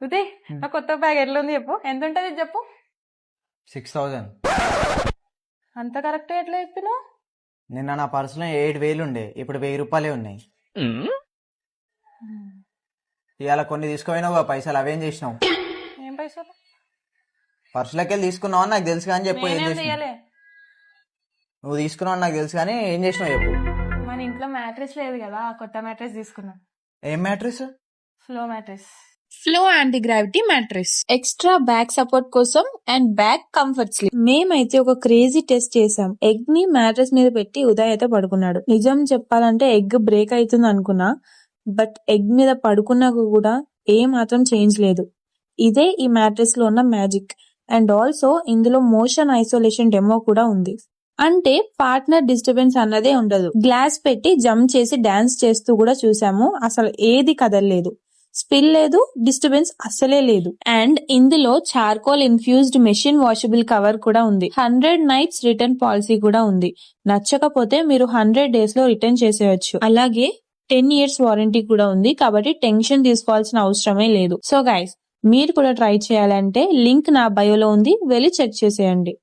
ఉదయ్ నా కొత్త బ్యాగ్ ఎట్లా ఉంది చెప్పు, ఎంత ఉంటది చెప్పు. 6000. అంత కరెక్ట్ ఎట్లా చెప్పినావు? నిన్న నా పర్సులో 7000 ఉండే, ఇప్పుడు 1000 రూపాయలే ఉన్నాయి. ఇవాళ కొన్ని తీసుకుపోయినావు పైసలు, అవేం చేసినావు? ఏం పైసలు? పర్సులకి వెళ్ళి తీసుకున్నావు అని నాకు తెలుసు కానీ చెప్పు, ఏం నేనేం చేసినావు? తీయలే. నువ్వు తీసుకున్నావు అని నాకు తెలుసు కానీ ఏం చేసినావు చెప్పు. మన ఇంట్లో మ్యాట్రెస్ లేదు కదా, కొత్త మ్యాట్రెస్ తీసుకున్నా. ఏం mattress? Flow mattress. Flow anti gravity mattress, extra back support కోసం అండ్ బ్యాక్ కంఫర్ట్ స్లీప్. మేమైతే ఒక క్రేజీ టెస్ట్ చేసాం. ఎగ్ ని మ్యాట్రెస్ మీద పెట్టి ఉదయ్ అయితే పడుకున్నాడు. నిజం చెప్పాలంటే ఎగ్ బ్రేక్ అవుతుంది అనుకున్నా, బట్ ఎగ్ మీద పడుకున్నాక కూడా ఏ మాత్రం చేంజ్ లేదు. ఇదే ఈ మ్యాట్రెస్ లో ఉన్న మ్యాజిక్. అండ్ ఆల్సో ఇందులో మోషన్ ఐసోలేషన్ డెమో కూడా ఉంది. అంటే పార్ట్నర్ డిస్టర్బెన్స్ అన్నదే ఉండదు. గ్లాస్ పెట్టి జంప్ చేసి డాన్స్ చేస్తూ కూడా చూసాము, అసలు ఏది కదలలేదు, స్పిల్ లేదు, డిస్టర్బెన్స్ అస్సలే లేదు. అండ్ ఇందులో charcoal infused machine washable cover కూడా ఉంది. 100 నైట్స్ రిటర్న్ పాలసీ కూడా ఉంది. నచ్చకపోతే మీరు 100 days లో రిటర్న్ చేసేయచ్చు. అలాగే 10 years వారంటీ కూడా ఉంది, కాబట్టి టెన్షన్ తీసుకోవాల్సిన అవసరమే లేదు. సో గైస్, మీరు కూడా ట్రై చేయాలంటే లింక్ నా బయోలో ఉంది, వెళ్ళి చెక్ చేసేయండి.